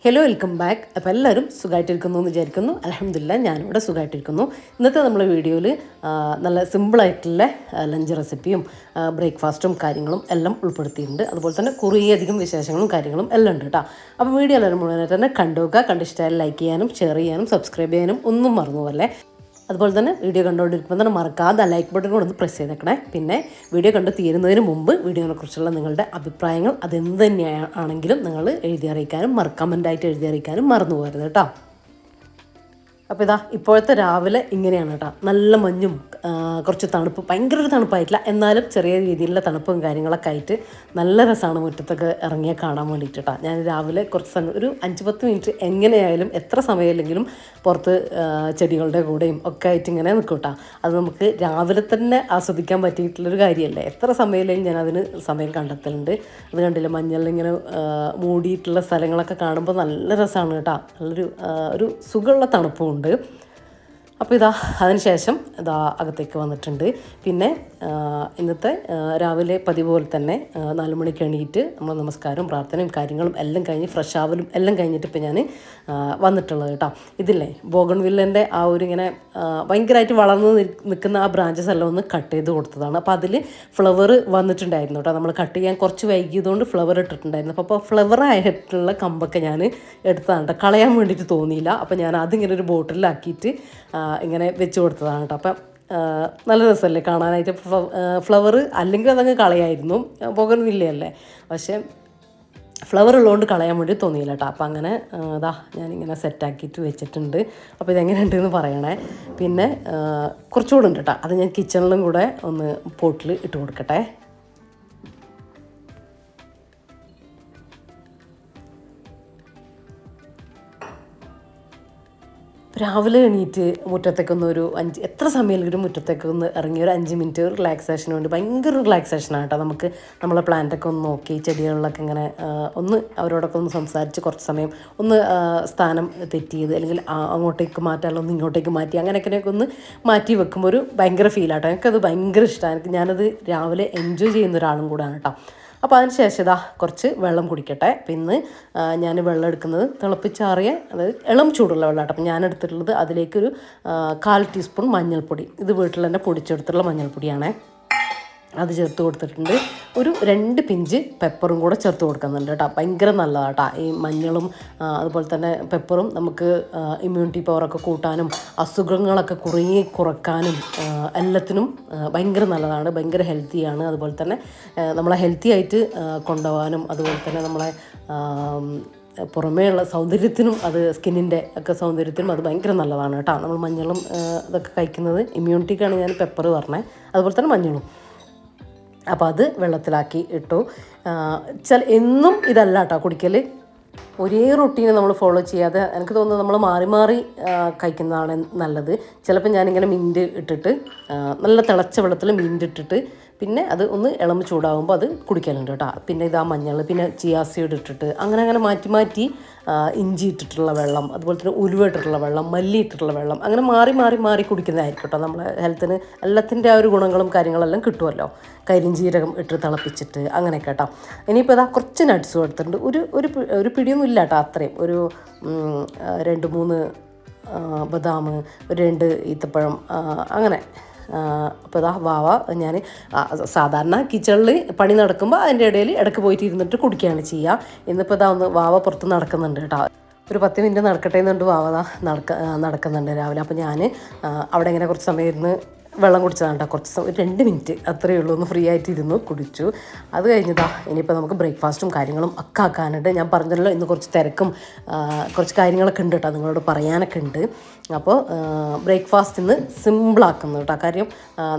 Hello welcome back. അപ്പോൾ എല്ലാവരും സുഖമായിട്ടിരിക്കുന്നു എന്ന് വിചാരിക്കുന്നു. അൽഹംദുലില്ലാ ഞാനിവിടെ സുഖമായിട്ടിരിക്കുന്നു. ഇന്നത്തെ നമ്മുടെ വീഡിയോയിൽ നല്ല സിമ്പിളായിട്ടുള്ള ലഞ്ച് റെസിപ്പിയും ബ്രേക്ക്ഫാസ്റ്റും കാര്യങ്ങളും എല്ലാം ഉൾപ്പെടുത്തിയിട്ടുണ്ട്. അതുപോലെ തന്നെ കുറേയധികം വിശേഷങ്ങളും കാര്യങ്ങളും എല്ലാം ഉണ്ട് കേട്ടോ. അപ്പോൾ വീഡിയോ എല്ലാവരും മുഴുവനായിട്ട് തന്നെ കണ്ടുവെക്കുക. കണ്ടിഷ്ടമായാലും ലൈക്ക് ചെയ്യാനും ഷെയർ ചെയ്യാനും സബ്സ്ക്രൈബ് ചെയ്യാനും ഒന്നും മറന്നു പോകല്ലേ. അതുപോലെ തന്നെ വീഡിയോ കണ്ടുകൊണ്ടിരിക്കുമ്പോൾ തന്നെ മറക്കാതെ ലൈക്ക് ബട്ടൺ കൂടെ ഒന്ന് പ്രസ് ചെയ്തേക്കണേ. പിന്നെ വീഡിയോ കണ്ട് തീരുന്നതിന് മുമ്പ് വീഡിയോനെക്കുറിച്ചുള്ള നിങ്ങളുടെ അഭിപ്രായങ്ങൾ അതെന്ത് തന്നെയാണെങ്കിലും നിങ്ങൾ എഴുതി അറിയിക്കാനും കമൻ്റായിട്ട് എഴുതി അറിയിക്കാനും മറന്നു പോകരുത് കേട്ടോ. അപ്പോൾ ഇതാ ഇപ്പോഴത്തെ രാവിലെ ഇങ്ങനെയാണ് കേട്ടോ. നല്ല മഞ്ഞും കുറച്ച് തണുപ്പ്, ഭയങ്കര ഒരു തണുപ്പായിട്ടില്ല, എന്നാലും ചെറിയ രീതിയിലുള്ള തണുപ്പും കാര്യങ്ങളൊക്കെ ആയിട്ട് നല്ല രസമാണ് മുറ്റത്തൊക്കെ ഇറങ്ങിയാൽ കാണാൻ വേണ്ടിയിട്ട് കേട്ടോ. ഞാൻ രാവിലെ കുറച്ച് സമയം ഒരു 5-10 മിനിറ്റ് എങ്ങനെയായാലും എത്ര സമയമില്ലെങ്കിലും പുറത്ത് ചെടികളുടെ കൂടെയും ഒക്കെ ആയിട്ട് ഇങ്ങനെ നിൽക്കും കേട്ടോ. അത് നമുക്ക് രാവിലെ തന്നെ ആസ്വദിക്കാൻ പറ്റിയിട്ടുള്ളൊരു കാര്യമല്ലേ. എത്ര സമയമില്ലെങ്കിൽ ഞാൻ അതിന് സമയം കണ്ടെത്തലുണ്ട്. അത് കണ്ടില്ല, മഞ്ഞളിങ്ങനെ മൂടിയിട്ടുള്ള സ്ഥലങ്ങളൊക്കെ കാണുമ്പോൾ നല്ല രസമാണ് കേട്ടോ. ഒരു സുഖമുള്ള തണുപ്പും ഉണ്ട്. അപ്പോൾ ഇതാ അതിന് ശേഷം ഇതാ അകത്തേക്ക് വന്നിട്ടുണ്ട്. പിന്നെ ഇന്നത്തെ രാവിലെ പതിവ് പോലെ തന്നെ 4 മണിക്ക് എണീറ്റ് നമ്മൾ നമസ്കാരവും പ്രാർത്ഥനയും കാര്യങ്ങളും എല്ലാം കഴിഞ്ഞ് ഫ്രഷ് ആവലും എല്ലാം കഴിഞ്ഞിട്ട് ഇപ്പോൾ ഞാൻ വന്നിട്ടുള്ളത് കേട്ടോ. ഇതില്ലേ ബോഗൺവില്ലൻ്റെ ആ ഒരു ഇങ്ങനെ ഭയങ്കരമായിട്ട് വളർന്ന് നിൽക്കുന്ന ആ ബ്രാഞ്ചസ് എല്ലാം ഒന്ന് കട്ട് ചെയ്ത് കൊടുത്തതാണ്. അപ്പോൾ അതിൽ ഫ്ലവർ വന്നിട്ടുണ്ടായിരുന്നു കേട്ടോ. നമ്മൾ കട്ട് ചെയ്യാൻ കുറച്ച് വൈകിയതുകൊണ്ട് ഫ്ലവർ ഇട്ടിട്ടുണ്ടായിരുന്നു. അപ്പോൾ ഫ്ലവറായിട്ടുള്ള കമ്പൊക്കെ ഞാൻ എടുത്തതാണ് കേട്ടോ. കളയാൻ വേണ്ടിയിട്ട് തോന്നിയില്ല. അപ്പോൾ ഞാൻ അതിങ്ങനെ ഒരു ബോട്ടിലാക്കിയിട്ട് ഇങ്ങനെ വെച്ച് കൊടുത്തതാണ് കേട്ടോ. അപ്പം നല്ല രസമല്ലേ കാണാനായിട്ട്. ഫ്ലവർ അല്ലെങ്കിൽ അതങ്ങ് കളയായിരുന്നു, ബോഗൺവില്ലയല്ലേ. പക്ഷേ ഫ്ലവർ ഉള്ളതുകൊണ്ട് കളയാൻ വേണ്ടി തോന്നിയില്ല കേട്ടോ. അപ്പം അങ്ങനെ അതാ ഞാനിങ്ങനെ സെറ്റാക്കിയിട്ട് വെച്ചിട്ടുണ്ട്. അപ്പോൾ ഇതെങ്ങനെയുണ്ടെന്ന് പറയണേ. പിന്നെ കുറച്ചുകൂടെ ഉണ്ട് കേട്ടോ. അത് ഞാൻ കിച്ചണിലും കൂടെ ഒന്ന് പോട്ടിൽ ഇട്ട് കൊടുക്കട്ടെ. രാവിലെ എണീറ്റ് മുറ്റത്തേക്കൊന്ന് ഒരു 5 എത്ര സമയമെങ്കിലും മുറ്റത്തേക്കൊന്ന് ഇറങ്ങി ഒരു 5 മിനിറ്റ് റിലാക്സേഷന് വേണ്ടി ഭയങ്കര റിലാക്സേഷനാണ് കേട്ടോ. നമുക്ക് നമ്മളെ പ്ലാന്റൊക്കെ ഒന്ന് നോക്കി ചെടികളിലൊക്കെ ഇങ്ങനെ ഒന്ന് അവരോടൊക്കെ ഒന്ന് സംസാരിച്ച് കുറച്ച് സമയം ഒന്ന് സ്ഥാനം തെറ്റിയത് അല്ലെങ്കിൽ അങ്ങോട്ടേക്ക് മാറ്റാനുള്ള ഒന്ന് ഇങ്ങോട്ടേക്ക് മാറ്റി അങ്ങനെയൊക്കെ ഒന്ന് മാറ്റി വെക്കുമ്പോൾ ഒരു ഭയങ്കര ഫീലാട്ടോ. എനിക്കത് ഭയങ്കര ഇഷ്ടമാണ്. ഞാനത് രാവിലെ എൻജോയ് ചെയ്യുന്ന ഒരാളും കൂടെയാണ് കേട്ടോ. അപ്പോൾ അതിന് ശേഷം ഇതാ കുറച്ച് വെള്ളം കുടിക്കട്ടെ. പിന്നെ ഞാൻ വെള്ളം എടുക്കുന്നത് തിളപ്പിച്ചാറിയ, അതായത് ഇളം ചൂടുള്ള വെള്ളമാട്ടോ. അപ്പം ഞാൻ എടുത്തിട്ടുള്ളത് അതിലേക്കൊരു 1/4 ടീസ്പൂൺ മഞ്ഞൾപ്പൊടി. ഇത് വീട്ടിൽ തന്നെ പൊടിച്ചെടുത്തുള്ള മഞ്ഞൾപ്പൊടിയാണേ. അത് ചേർത്ത് കൊടുത്തിട്ടുണ്ട്. ഒരു 2 പിഞ്ച് പെപ്പറും കൂടെ ചേർത്ത് കൊടുക്കുന്നുണ്ട് കേട്ടോ. ഭയങ്കര നല്ലതാണ് കേട്ടോ. ഈ മഞ്ഞളും അതുപോലെ തന്നെ പെപ്പറും നമുക്ക് ഇമ്മ്യൂണിറ്റി പവറൊക്കെ കൂട്ടാനും അസുഖങ്ങളൊക്കെ കുറക്കാനും എല്ലാത്തിനും ഭയങ്കര നല്ലതാണ്. ഭയങ്കര ഹെൽത്തിയാണ്. അതുപോലെ തന്നെ നമ്മളെ ഹെൽത്തി ആയിട്ട് കൊണ്ടുപോകാനും അതുപോലെ തന്നെ നമ്മളെ പുറമേയുള്ള സൗന്ദര്യത്തിനും അത് സ്കിന്നിൻ്റെ ഒക്കെ സൗന്ദര്യത്തിനും അത് ഭയങ്കര നല്ലതാണ് കേട്ടോ. നമ്മൾ മഞ്ഞളും ഇതൊക്കെ കഴിക്കുന്നത് ഇമ്മ്യൂണിറ്റിക്കാണ് ഞാൻ പെപ്പർ പറഞ്ഞത്. അതുപോലെ തന്നെ മഞ്ഞളും. അപ്പോൾ അത് വെള്ളത്തിലാക്കി ഇട്ടു. എന്നും ഇതല്ല കേട്ടോ കുടിക്കൽ. ഒരേ റൊട്ടീന് നമ്മൾ ഫോളോ ചെയ്യാതെ എനിക്ക് തോന്നുന്നത് നമ്മൾ മാറി മാറി കഴിക്കുന്നതാണ് നല്ലത്. ചിലപ്പോൾ ഞാനിങ്ങനെ മിൻറ്റ് ഇട്ടിട്ട് നല്ല തിളച്ച വെള്ളത്തിൽ മിൻറ്റ് ഇട്ടിട്ട് പിന്നെ അത് ഒന്ന് ഇളം ചൂടാകുമ്പോൾ അത് കുടിക്കലുണ്ട് കേട്ടോ. പിന്നെ ഇതാ മഞ്ഞൾ, പിന്നെ ചിയാ സീഡ് ഇട്ടിട്ട് അങ്ങനെ മാറ്റി മാറ്റി ഇഞ്ചി ഇട്ടിട്ടുള്ള വെള്ളം, അതുപോലെ തന്നെ ഉലുവ ഇട്ടിട്ടുള്ള വെള്ളം, മല്ലി ഇട്ടിട്ടുള്ള വെള്ളം, അങ്ങനെ മാറി കുടിക്കുന്നതായിരിക്കും കേട്ടോ. നമ്മളെ ഹെൽത്തിന് എല്ലാത്തിൻ്റെ ആ ഒരു ഗുണങ്ങളും കാര്യങ്ങളെല്ലാം കിട്ടുമല്ലോ. കരിഞ്ചീരകം ഇട്ട് തിളപ്പിച്ചിട്ട് അങ്ങനെയൊക്കെ കേട്ടോ. ഇനിയിപ്പോൾ ഇതാ കുറച്ച് നട്ട്സും എടുത്തിട്ടുണ്ട്. ഒരു പിടിയൊന്നും ഇല്ല കേട്ടോ. അത്രയും ഒരു 2-3 ബദാം, 2 ഈത്തപ്പഴം, അങ്ങനെ. അപ്പോൾ ഇതാ വാവ ഞാൻ സാധാരണ കിച്ചണിൽ പണി നടക്കുമ്പോൾ അതിൻ്റെ ഇടയിൽ ഇടയ്ക്ക് പോയിട്ട് ഇരുന്നിട്ട് കുടിക്കുകയാണ് ചെയ്യുക. ഇന്നിപ്പോൾ ഇതാ ഒന്ന് വാവ പുറത്ത് നടക്കുന്നുണ്ട് കേട്ടോ. ഒരു 10 മിനിറ്റ് നടക്കട്ടെ എന്നുണ്ട് വാവ നടക്കുന്നുണ്ട് രാവിലെ. അപ്പോൾ ഞാൻ അവിടെ ഇങ്ങനെ കുറച്ച് സമയം ഇരുന്ന് വെള്ളം കുടിച്ചതാണ് കേട്ടോ. കുറച്ച് സമയം 2 മിനിറ്റ് അത്രയേ ഉള്ളൂ. ഒന്ന് ഫ്രീ ആയിട്ടിരുന്നു കുടിച്ചു. അത് കഴിഞ്ഞതാ ഇനിയിപ്പോൾ നമുക്ക് ബ്രേക്ക്ഫാസ്റ്റും കാര്യങ്ങളും ഒക്കെ ആക്കാനുണ്ട്. ഞാൻ പറഞ്ഞല്ലോ ഇന്ന് കുറച്ച് തിരക്കും കുറച്ച് കാര്യങ്ങളൊക്കെ ഉണ്ട് കേട്ടോ, നിങ്ങളോട് പറയാനൊക്കെ ഉണ്ട്. അപ്പോൾ ബ്രേക്ക്ഫാസ്റ്റ് ഇന്ന് സിമ്പിളാക്കുന്നു കേട്ടോ. കാര്യം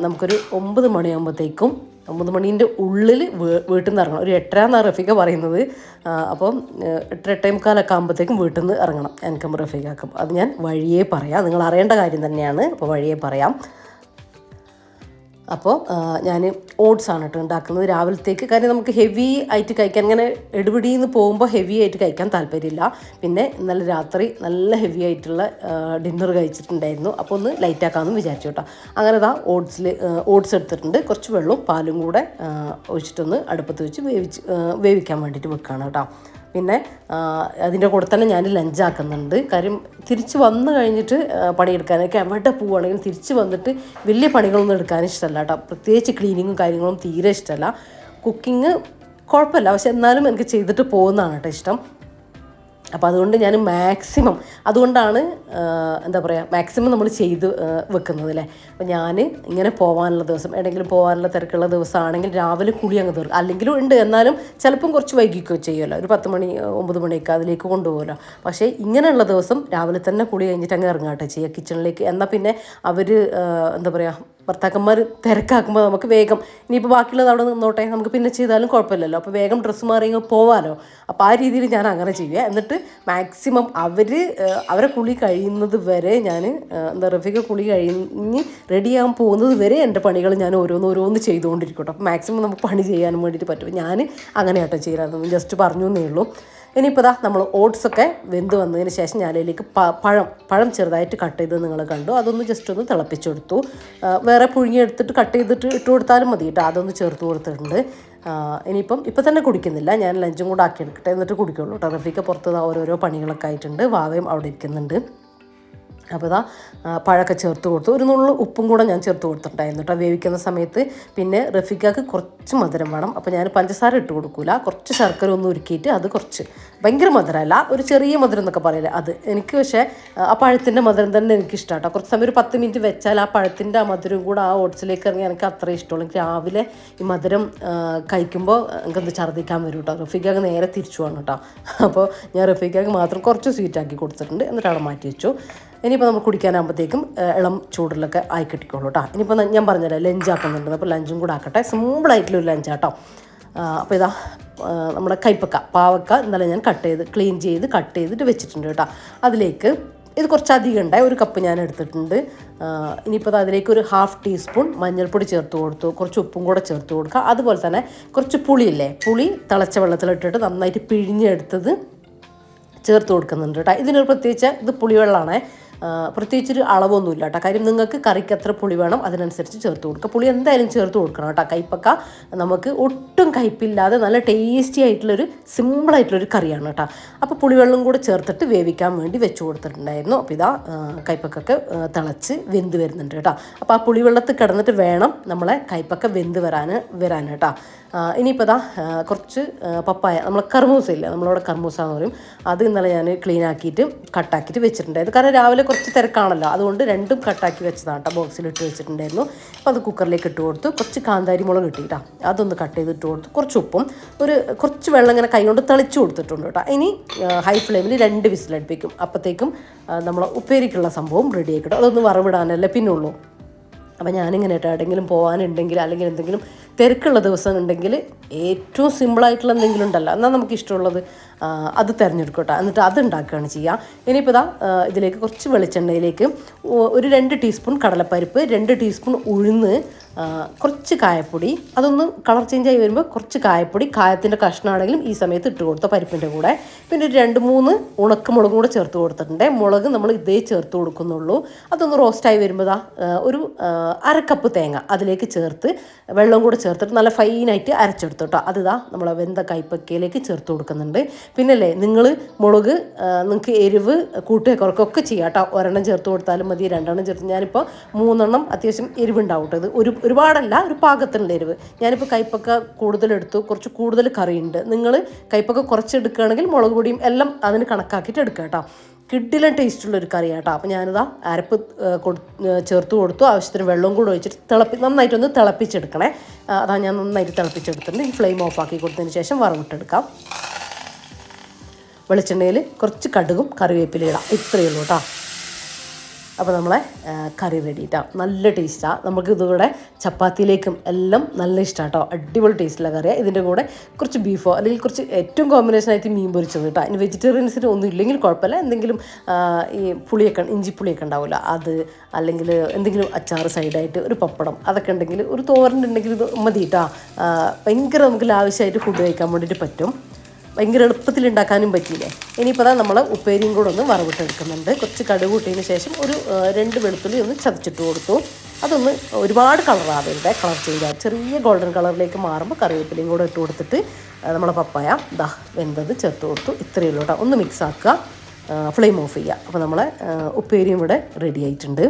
നമുക്കൊരു 9 മണിയാകുമ്പോഴത്തേക്കും 9 മണീൻ്റെ ഉള്ളിൽ വീട്ടിൽ നിന്ന് ഇറങ്ങണം. ഒരു 8:30 എന്നാണ് റഫീഖ പറയുന്നത്. അപ്പം 8-8:45 ആകുമ്പോഴത്തേക്കും വീട്ടിൽ നിന്ന് ഇറങ്ങണം എനിക്കും റഫീഖാക്കും. അത് ഞാൻ വഴിയേ പറയാം, നിങ്ങൾ അറിയേണ്ട കാര്യം തന്നെയാണ്. അപ്പോൾ വഴിയേ പറയാം. അപ്പോൾ ഞാൻ ഓട്സാണ് കേട്ടോ ഉണ്ടാക്കുന്നത് രാവിലത്തേക്ക്. കാര്യം നമുക്ക് ഹെവി ആയിട്ട് കഴിക്കാൻ, ഇങ്ങനെ എടുപിടിയിൽ നിന്ന് പോകുമ്പോൾ ഹെവി ആയിട്ട് കഴിക്കാൻ താല്പര്യമില്ല. പിന്നെ ഇന്നലെ രാത്രി നല്ല ഹെവി ആയിട്ടുള്ള ഡിന്നർ കഴിച്ചിട്ടുണ്ടായിരുന്നു. അപ്പോൾ ഒന്ന് ലൈറ്റാക്കാമെന്ന് വിചാരിച്ചു കേട്ടോ. അങ്ങനെ ഇതാ ഓട്സ് എടുത്തിട്ടുണ്ട്. കുറച്ച് വെള്ളവും പാലും കൂടെ ഒഴിച്ചിട്ടൊന്ന് അടുപ്പത്ത് വെച്ച് വേവിക്കാൻ വേണ്ടിയിട്ട് വെക്കുകയാണ് കേട്ടോ. പിന്നെ അതിൻ്റെ കൂടെ തന്നെ ഞാൻ ലഞ്ചാക്കുന്നുണ്ട്. കാര്യം തിരിച്ച് വന്നു കഴിഞ്ഞിട്ട് പണിയെടുക്കാനൊക്കെ എവിടെ പോവുകയാണെങ്കിലും തിരിച്ച് വന്നിട്ട് വലിയ പണികളൊന്നും എടുക്കാൻ ഇഷ്ടമല്ല കേട്ടോ. പ്രത്യേകിച്ച് ക്ലീനിങ്ങും കാര്യങ്ങളും തീരെ ഇഷ്ടമല്ല. കുക്കിംഗ് കുഴപ്പമില്ല, പക്ഷെ എന്നാലും എനിക്ക് ചെയ്തിട്ട് പോകുന്നതാണ് കേട്ടോ ഇഷ്ടം. അപ്പോൾ അതുകൊണ്ട് ഞാൻ മാക്സിമം അതുകൊണ്ടാണ് എന്താ പറയുക മാക്സിമം നമ്മൾ ചെയ്ത് വെക്കുന്നത് അല്ലേ. അപ്പോൾ ഞാൻ ഇങ്ങനെ പോകാനുള്ള ദിവസം എവിടെയെങ്കിലും പോകാനുള്ള തിരക്കുള്ള ദിവസമാണെങ്കിൽ രാവിലെ കുളി അങ്ങ് തീർക്കും. അല്ലെങ്കിലും ഉണ്ട്, എന്നാലും ചിലപ്പം കുറച്ച് വൈകിക്കുകയോ ചെയ്യുമല്ലോ, ഒരു 10 മണി 9 മണിയൊക്കെ അതിലേക്ക് കൊണ്ടുപോകുമല്ലോ. പക്ഷേ ഇങ്ങനെയുള്ള ദിവസം രാവിലെ തന്നെ കുളി കഴിഞ്ഞിട്ട് അങ്ങ് ഇറങ്ങാട്ടെ ചെയ്യുക കിച്ചണിലേക്ക്. എന്നാൽ പിന്നെ അവർ എന്താ പറയുക ഭർത്താക്കന്മാർ തിരക്കാക്കുമ്പോൾ നമുക്ക് വേഗം ഇനിയിപ്പോൾ ബാക്കിയുള്ളത് അവിടെ നിന്നോട്ടെ, നമുക്ക് പിന്നെ ചെയ്താലും കുഴപ്പമില്ലല്ലോ, അപ്പോൾ വേഗം ഡ്രസ്സ് മാറി പോകാമല്ലോ. അപ്പോൾ ആ രീതിയിൽ ഞാൻ അങ്ങനെ ചെയ്യുക. എന്നിട്ട് മാക്സിമം അവരെ കുളി കഴിയുന്നത് വരെ ഞാൻ എന്താ റഫീഖ കുളി കഴിഞ്ഞ് റെഡിയാകാൻ പോകുന്നത് വരെ എൻ്റെ പണികൾ ഞാൻ ഓരോന്ന് ചെയ്തുകൊണ്ടിരിക്കും കേട്ടോ. അപ്പോൾ മാക്സിമം നമുക്ക് പണി ചെയ്യാനും വേണ്ടിയിട്ട് പറ്റും. ഞാൻ അങ്ങനെ കേട്ടോ ചെയ്യാറൊന്നും, ജസ്റ്റ് പറഞ്ഞു എന്നേ ഉള്ളൂ. ഇനിയിപ്പോൾ നമ്മൾ ഓട്സൊക്കെ വെന്ത് വന്നതിന് ശേഷം ഞാൻ അതിലേക്ക് പഴം ചെറുതായിട്ട് കട്ട് ചെയ്ത് നിങ്ങൾ കണ്ടു, അതൊന്ന് ജസ്റ്റ് ഒന്ന് തിളപ്പിച്ചെടുത്തു. വേറെ പുഴുങ്ങിയെടുത്തിട്ട് കട്ട് ചെയ്തിട്ട് ഇട്ട് കൊടുത്താലും മതി കേട്ടോ, അതൊന്ന് ചേർത്ത് കൊടുത്തിട്ടുണ്ട്. ഇപ്പം തന്നെ കുടിക്കുന്നില്ല, ഞാൻ ലഞ്ചും കൂടെ ആക്കി എടുക്കട്ടെ എന്നിട്ട് കുടിക്കുള്ളൂ കേട്ടോ. റഫീഖ പുറത്ത് ഓരോരോ പണികളൊക്കെ ആയിട്ടുണ്ട്, വാവയും അവിടെ ഇരിക്കുന്നുണ്ട്. അപ്പോൾ പഴമൊക്കെ ചേർത്ത് കൊടുത്തു. ഒരു നുള്ളു ഉപ്പും കൂടെ ഞാൻ ചേർത്ത് കൊടുത്തിട്ടുണ്ടായിരുന്നു കേട്ടോ വേവിക്കുന്ന സമയത്ത്. പിന്നെ റഫീഖക്ക് കുറച്ച് മധുരം വേണം, അപ്പോൾ ഞാൻ പഞ്ചസാര ഇട്ട് കൊടുക്കില്ല, കുറച്ച് ശർക്കര ഒന്ന് ഉരുക്കിയിട്ട് അത് കുറച്ച് ഭയങ്കര മധുരമല്ല, ഒരു ചെറിയ മധുരം എന്നൊക്കെ പറയില്ലേ അത് എനിക്ക്. പക്ഷേ ആ പഴത്തിൻ്റെ മധുരം തന്നെ എനിക്ക് ഇഷ്ടമാണ് കേട്ടോ. കുറച്ച് സമയം ഒരു 10 മിനിറ്റ് വെച്ചാൽ ആ പഴത്തിൻ്റെ ആ മധുരം കൂടെ ആ ഓട്സിലേക്ക് ഇറങ്ങി എനിക്ക് അത്ര ഇഷ്ടമുള്ളൂ. എനിക്ക് രാവിലെ ഈ മധുരം കഴിക്കുമ്പോൾ എനിക്കെന്ത് ഛർദ്ദിക്കാൻ വരും കേട്ടോ. റഫീഖക്ക് നേരെ തിരിച്ചു പോകണം കേട്ടോ. അപ്പോൾ ഞാൻ റഫീഖക്ക് മാത്രം കുറച്ച് സ്വീറ്റാക്കി കൊടുത്തിട്ടുണ്ട്, എന്നിട്ട് അവിടെ മാറ്റി വെച്ചു. ഇനിയിപ്പോൾ നമ്മൾ കുടിക്കാനാകുമ്പോഴത്തേക്കും ഇളം ചൂടിലൊക്കെ ആയി കിട്ടിക്കോളൂ കേട്ടോ. ഇനിയിപ്പോൾ ഞാൻ പറഞ്ഞല്ലോ ലഞ്ച് ആക്കുന്നുണ്ട്, അപ്പോൾ ലഞ്ചും കൂടെ ആക്കട്ടെ. സിമ്പിളായിട്ടുള്ളൊരു ലഞ്ചാട്ടോ. അപ്പോൾ നമ്മുടെ പാവക്ക ഇന്നലെ ഞാൻ ക്ലീൻ ചെയ്ത് കട്ട് ചെയ്തിട്ട് വെച്ചിട്ടുണ്ട് കേട്ടോ. അതിലേക്ക് ഇത് കുറച്ചധികം ഉണ്ടായി, 1 കപ്പ് ഞാൻ എടുത്തിട്ടുണ്ട്. ഇനിയിപ്പോൾ അതിലേക്ക് ഒരു 1/2 ടീസ്പൂൺ മഞ്ഞൾപ്പൊടി ചേർത്ത് കൊടുത്തു, കുറച്ച് ഉപ്പും കൂടെ ചേർത്ത് കൊടുക്കുക. അതുപോലെ തന്നെ കുറച്ച് പുളി തിളച്ച വെള്ളത്തിലിട്ടിട്ട് നന്നായിട്ട് പിഴിഞ്ഞെടുത്തത് ചേർത്ത് കൊടുക്കുന്നുണ്ട് കേട്ടോ. ഇതിനൊരു പ്രത്യേകിച്ച് ഇത് പുളിവെള്ളമാണ്, പ്രത്യേകിച്ചൊരു അളവൊന്നുമില്ല കേട്ടോ. കാര്യം നിങ്ങൾക്ക് കറിക്ക് എത്ര പുളി വേണം അതിനനുസരിച്ച് ചേർത്ത് കൊടുക്കുക. പുളി എന്തായാലും ചേർത്ത് കൊടുക്കണം കേട്ടോ. കയ്പ്പക്ക നമുക്ക് ഒട്ടും കയ്പ്പില്ലാതെ നല്ല ടേസ്റ്റി ആയിട്ടുള്ളൊരു സിമ്പിളായിട്ടുള്ളൊരു കറിയാണ് കേട്ടോ. അപ്പോൾ പുളിവെള്ളം കൂടെ ചേർത്തിട്ട് വേവിക്കാൻ വേണ്ടി വെച്ച് കൊടുത്തിട്ടുണ്ടായിരുന്നു. അപ്പോൾ കയ്പ്പക്കൊക്കെ തിളച്ച് വെന്ത് വരുന്നുണ്ട് കേട്ടോ. അപ്പോൾ ആ പുളിവെള്ളത്തിൽ കിടന്നിട്ട് വേണം നമ്മളെ കയ്പ്പക്ക വെന്ത് വരാൻ കേട്ടോ. ഇനിയിപ്പോൾ കുറച്ച് പപ്പായ, നമ്മളെ കർമൂസ ഇല്ല, നമ്മളവിടെ കർമൂസ എന്ന് പറയും, അത് ഇന്നലെ ഞാൻ ക്ലീൻ ആക്കിയിട്ട് കട്ടാക്കിയിട്ട് വെച്ചിട്ടുണ്ടായിരുന്നു. കാരണം രാവിലെ കുറച്ച് തിരക്കാണല്ലോ, അതുകൊണ്ട് രണ്ടും കട്ടാക്കി വെച്ചതാണ് കേട്ടോ, ബോക്സിലിട്ട് വെച്ചിട്ടുണ്ടായിരുന്നു. അപ്പോൾ അത് കുക്കറിലേക്ക് ഇട്ട് കൊടുത്തു. കുറച്ച് കാന്താരി മുളക് കിട്ടിയിട്ടാ, അതൊന്ന് കട്ട് ചെയ്തിട്ട് കൊടുത്തു. കുറച്ച് ഉപ്പും കുറച്ച് വെള്ളം ഇങ്ങനെ കൈ കൊണ്ട് തളിച്ചു കൊടുത്തിട്ടുണ്ട് കേട്ടോ. ഇനി ഹൈ ഫ്ലെയിമിൽ 2 വിസിലടുപ്പിക്കും. അപ്പോഴത്തേക്കും നമ്മൾ ഉപ്പേരിക്കുള്ള സംഭവം റെഡി ആയിക്കിട്ടും. അതൊന്ന് വറവിടാനല്ലേ പിന്നുള്ളൂ. അപ്പോൾ ഞാനിങ്ങനെ കേട്ടോ എവിടെയെങ്കിലും പോകാനുണ്ടെങ്കിൽ അല്ലെങ്കിൽ എന്തെങ്കിലും തിരക്കുള്ള ദിവസം ഉണ്ടെങ്കിൽ ഏറ്റവും സിമ്പിളായിട്ടുള്ള എന്തെങ്കിലും ഉണ്ടല്ലോ, എന്നാൽ നമുക്ക് ഇഷ്ടമുള്ളത് അത് തിരഞ്ഞെടുക്കട്ടെ, എന്നിട്ട് അത് ഉണ്ടാക്കുകയാണ് ചെയ്യുക. ഇനിയിപ്പോൾ ഇതിലേക്ക് കുറച്ച് വെളിച്ചെണ്ണയിലേക്ക് ഒരു 2 ടീസ്പൂൺ കടലപ്പരിപ്പ്, 2 ടീസ്പൂൺ ഉഴുന്ന്, കുറച്ച് കായപ്പൊടി, അതൊന്ന് കളർ ചേഞ്ച് ആയി വരുമ്പോൾ കുറച്ച് കായത്തിൻ്റെ കഷ്ണമാണെങ്കിലും ഈ സമയത്ത് ഇട്ട് കൊടുത്ത പരിപ്പിൻ്റെ കൂടെ. പിന്നെ ഒരു 2-3 ഉണക്കമുളകും കൂടെ ചേർത്ത് കൊടുത്തിട്ടുണ്ട്. മുളക് നമ്മൾ ഇതേ ചേർത്ത് കൊടുക്കുന്നുള്ളൂ. അതൊന്ന് റോസ്റ്റായി വരുമ്പോൾ ഒരു 1/2 കപ്പ് തേങ്ങ അതിലേക്ക് ചേർത്ത് വെള്ളം കൂടെ ചേർത്തിട്ട് നല്ല ഫൈനായിട്ട് അരച്ചെടുത്തു കേട്ടോ. നമ്മളെ വെന്ത കൈപ്പക്കയിലേക്ക് ചേർത്ത് കൊടുക്കുന്നുണ്ട്. പിന്നല്ലേ നിങ്ങൾ മുളക് നിങ്ങൾക്ക് എരിവ് കുറക്കൊക്കെ ചെയ്യാം കേട്ടോ. 1 ചേർത്ത് കൊടുത്താലും മതി, 2 ചേർത്ത്. ഞാനിപ്പോൾ 3 അത്യാവശ്യം എരിവുണ്ടാവും കേട്ടോ. ഇത് ഒരുപാടല്ല, ഒരു പാകത്തിനുള്ള എരിവ്. ഞാനിപ്പോൾ കൈപ്പക്ക കൂടുതലെടുത്തു, കുറച്ച് കൂടുതൽ കറിയുണ്ട്. നിങ്ങൾ കൈപ്പക്ക കുറച്ചെടുക്കുകയാണെങ്കിൽ മുളക് പൊടിയും എല്ലാം അതിന് കണക്കാക്കിയിട്ട് എടുക്കുക കേട്ടോ. കിഡിലും ടേസ്റ്റുള്ളൊരു കറിയാട്ടോ. അപ്പോൾ ഞാനിതാ അരപ്പ് ചേർത്ത് കൊടുത്തു. ആവശ്യത്തിന് വെള്ളം കൂടെ ഒഴിച്ചിട്ട് നന്നായിട്ടൊന്ന് തിളപ്പിച്ചെടുക്കണേ. ഞാൻ നന്നായിട്ട് തിളപ്പിച്ചെടുത്തിട്ടുണ്ട്. ഈ ഫ്ലെയിം ഓഫാക്കി കൊടുത്തതിന് ശേഷം വറവിട്ടെടുക്കാം. വെളിച്ചെണ്ണയിൽ കുറച്ച് കടുകും കറിവേപ്പിലയും ഇടാം, ഇത്രയേ ഉള്ളൂ കേട്ടോ. അപ്പോൾ നമ്മളെ കറി റെഡി കേട്ടോ. നല്ല ടേസ്റ്റാണ്. നമുക്ക് ഇതുകൂടെ ചപ്പാത്തിയിലേക്കും എല്ലാം നല്ല ഇഷ്ടമാണ് കേട്ടോ. അടിപൊളി ടേസ്റ്റുള്ള കറിയാണ്. ഇതിൻ്റെ കൂടെ കുറച്ച് ബീഫോ അല്ലെങ്കിൽ കുറച്ച് ഏറ്റവും കോമ്പിനേഷനായിട്ട് മീൻ പൊരിച്ചത് കേട്ടോ. ഇനി വെജിറ്റേറിയൻസിന് ഒന്നും ഇല്ലെങ്കിൽ കുഴപ്പമില്ല, എന്തെങ്കിലും ഈ ഇഞ്ചിപ്പുളിയൊക്കെ ഉണ്ടാവില്ല, അത് അല്ലെങ്കിൽ എന്തെങ്കിലും അച്ചാർ സൈഡായിട്ട് ഒരു പപ്പടം അതൊക്കെ ഉണ്ടെങ്കിൽ, ഒരു തോരനുണ്ടെങ്കിൽ ഇത് മതി കേട്ടോ. ഭയങ്കര നമുക്ക് ലാവശ്യമായിട്ട് ഫുഡ് കഴിക്കാൻ വേണ്ടിയിട്ട് പറ്റും. ഭയങ്കര എളുപ്പത്തിൽ ഉണ്ടാക്കാനും പറ്റിയില്ലേ. ഇനിയിപ്പോൾ നമ്മൾ ഉപ്പേരിയും കൂടെ ഒന്ന് വറവിട്ടെടുക്കുന്നുണ്ട്. കുറച്ച് കടുക് കൂട്ടിയതിന് ശേഷം ഒരു 2 വെളുത്തുള്ളി ഒന്ന് ചതച്ചിട്ട് കൊടുത്തു. അതൊന്ന് ഒരുപാട് കളറാവരുത്, കളർ ചേഞ്ച് ആവും. ചെറിയ ഗോൾഡൻ കളറിലേക്ക് മാറുമ്പോൾ കറിവേപ്പിലയും കൂടെ ഇട്ട് കൊടുത്തിട്ട് നമ്മളെ പപ്പായ ദാ വെന്തത് ചേർത്ത് കൊടുത്തു. ഇത്രയേ ഉള്ളൂ കേട്ടോ. ഒന്ന് മിക്സ് ആക്കുക, ഫ്ലെയിം ഓഫ് ചെയ്യുക. അപ്പോൾ നമ്മളെ ഉപ്പേരിയും ഇവിടെ റെഡി ആയിട്ടുണ്ട്.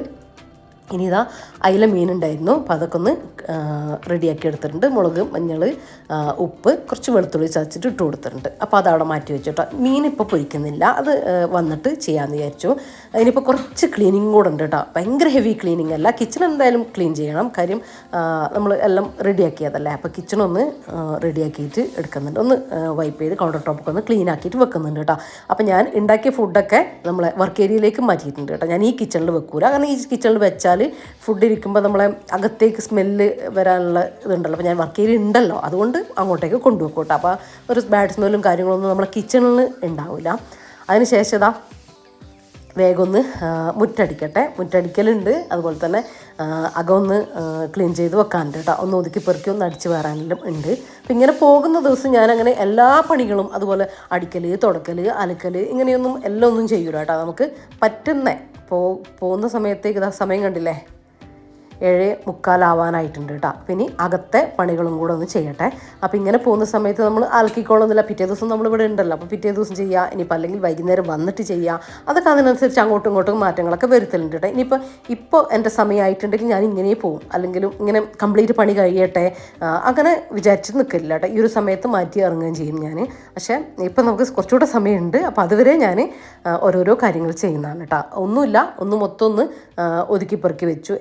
ഇനി ഇതാ അയില മീനുണ്ടായിരുന്നു, അപ്പോൾ അതൊക്കെ ഒന്ന് റെഡിയാക്കി എടുത്തിട്ടുണ്ട്. മുളക്, മഞ്ഞൾ, ഉപ്പ്, കുറച്ച് വെളുത്തുള്ളി ചതച്ചിട്ട് ഇട്ട് കൊടുത്തിട്ടുണ്ട്. അപ്പോൾ അതവിടെ മാറ്റി വെച്ചിട്ടോ. മീനിപ്പോൾ പൊരിക്കുന്നില്ല, അത് വന്നിട്ട് ചെയ്യാമെന്ന് വിചാരിച്ചു. അതിനിപ്പോൾ കുറച്ച് ക്ലീനിങ് കൂടെ ഉണ്ട് കേട്ടോ. ഭയങ്കര ഹെവി ക്ലീനിങ് അല്ല, കിച്ചൺ എന്തായാലും ക്ലീൻ ചെയ്യണം. കാര്യം നമ്മൾ എല്ലാം റെഡിയാക്കിയതല്ലേ. അപ്പോൾ കിച്ചണൊന്ന് റെഡിയാക്കിയിട്ട് എടുക്കുന്നുണ്ട്. ഒന്ന് വൈപ്പ് ചെയ്ത് കൗണ്ടർ ടോപ്പൊക്കെ ഒന്ന് ക്ലീൻ ആക്കിയിട്ട് വെക്കുന്നുണ്ട് കേട്ടോ. അപ്പോൾ ഞാൻ ഉണ്ടാക്കിയ ഫുഡൊക്കെ നമ്മളെ വർക്ക് ഏരിയയിലേക്ക് മാറ്റിയിട്ടുണ്ട് കേട്ടോ. ഞാൻ ഈ കിച്ചണിൽ വെക്കൂല, കാരണം ഈ കിച്ചണിൽ വെച്ചാൽ ഫുഡ് ഇരിക്കുമ്പോൾ നമ്മളെ അകത്തേക്ക് സ്മെല്ല് വരാനുള്ള ഇതുണ്ടല്ലോ. അപ്പോൾ ഞാൻ വർക്ക് ഏരിയ ഉണ്ടല്ലോ, അതുകൊണ്ട് അങ്ങോട്ടേക്ക് കൊണ്ടുവെക്കും കേട്ടോ. അപ്പോൾ ഒരു ബാഡ് സ്മെല്ലും കാര്യങ്ങളൊന്നും നമ്മളെ കിച്ചണിൽ ഉണ്ടാവില്ല. അതിന് ശേഷം ഇതാ വേഗം ഒന്ന് മുറ്റടിക്കലുണ്ട്. അതുപോലെ തന്നെ അകമൊന്ന് ക്ലീൻ ചെയ്ത് വെക്കാനുണ്ട് കേട്ടോ. ഒന്ന് ഒതുക്കി പെറുക്കി ഒന്ന് അടിച്ച് വരാനെല്ലാം ഉണ്ട്. അപ്പം ഇങ്ങനെ പോകുന്ന ദിവസം ഞാനങ്ങനെ എല്ലാ പണികളും, അതുപോലെ അടിക്കൽ, തുടക്കൽ, അലക്കൽ, ഇങ്ങനെയൊന്നും എല്ലാം ഒന്നും ചെയ്യൂല കേട്ടോ. നമുക്ക് പറ്റുന്ന പോകുന്ന സമയത്തേക്ക് ഇതാ സമയം കണ്ടില്ലേ, 7:45 കേട്ടോ. പിന്നെ അകത്തെ പണികളും കൂടെ ഒന്ന് ചെയ്യട്ടെ. അപ്പോൾ ഇങ്ങനെ പോകുന്ന സമയത്ത് നമ്മൾ അലക്കിക്കോളൊന്നുമില്ല, പിറ്റേ ദിവസം നമ്മളിവിടെ ഉണ്ടല്ലോ. അപ്പോൾ പിറ്റേ ദിവസം ചെയ്യുക, ഇനിയിപ്പോൾ അല്ലെങ്കിൽ വൈകുന്നേരം വന്നിട്ട് ചെയ്യുക, അതൊക്കെ അതിനനുസരിച്ച് അങ്ങോട്ടും ഇങ്ങോട്ടും മാറ്റങ്ങളൊക്കെ വരുത്തലുണ്ട് കേട്ടോ. ഇപ്പോൾ എൻ്റെ സമയമായിട്ടുണ്ടെങ്കിൽ ഞാൻ ഇങ്ങനെ പോകും, അല്ലെങ്കിലും ഇങ്ങനെ കംപ്ലീറ്റ് പണി കഴിയട്ടെ അങ്ങനെ വിചാരിച്ച് നിൽക്കില്ല കേട്ടോ. ഈ ഒരു സമയത്ത് മാറ്റി ഇറങ്ങുകയും ചെയ്യും ഞാൻ. പക്ഷേ ഇപ്പം നമുക്ക് കുറച്ചുകൂടെ സമയമുണ്ട്. അപ്പോൾ അതുവരെ ഞാൻ ഓരോരോ കാര്യങ്ങൾ ചെയ്യുന്നതാണ് കേട്ടോ. ഒന്നുമില്ല, മൊത്തം ഒന്ന് ഒതുക്കി പെറുക്കി വെച്ചു.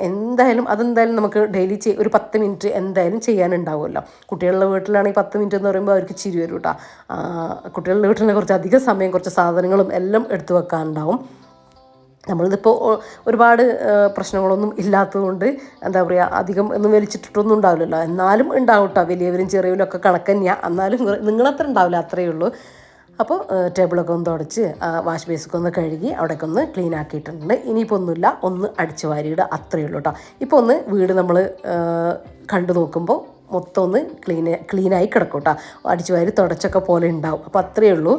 അതെന്തായാലും നമുക്ക് ഡെയിലി ഒരു 10 മിനിറ്റ് എന്തായാലും ചെയ്യാനുണ്ടാവുമല്ലോ. കുട്ടികളുടെ വീട്ടിലാണെങ്കിൽ 10 മിനിറ്റ് എന്ന് പറയുമ്പോൾ അവർക്ക് ചിരി വരും കേട്ടോ. കുട്ടികളുടെ വീട്ടിൽ കുറച്ച് അധികം സമയം, കുറച്ച് സാധനങ്ങളും എല്ലാം എടുത്തു വെക്കാനുണ്ടാവും. നമ്മളിതിപ്പോൾ ഒരുപാട് പ്രശ്നങ്ങളൊന്നും ഇല്ലാത്തതുകൊണ്ട് എന്താ പറയുക, അധികം ഒന്നും വലിച്ചിട്ടിട്ടൊന്നും ഉണ്ടാവില്ലല്ലോ. എന്നാലും ഉണ്ടാവും കേട്ടോ, വലിയവരും ചെറിയവരും ഒക്കെ കണക്ക് തന്നെയാണ്. എന്നാലും നിങ്ങളത്ര ഉണ്ടാവില്ല, അത്രയേ ഉള്ളൂ. അപ്പോൾ ടേബിളൊക്കെ ഒന്ന് തുടച്ച് വാഷ് ബേസൊക്കെ ഒന്ന് കഴുകി അവിടെയൊക്കെ ഒന്ന് ക്ലീൻ ആക്കിയിട്ടുണ്ട്. ഇനിയിപ്പോൾ ഒന്നുമില്ല, ഒന്ന് അടിച്ച് വാരിയിടുക, അത്രയേ ഉള്ളൂ കേട്ടോ. ഇപ്പോൾ ഒന്ന് വീട് നമ്മൾ കണ്ടു നോക്കുമ്പോൾ മൊത്തം ഒന്ന് ക്ലീനായി കിടക്കും കേട്ടോ. അടിച്ചു വാരി തുടച്ചൊക്കെ പോലെ ഉണ്ടാവും. അപ്പോൾ അത്രയേ ഉള്ളൂ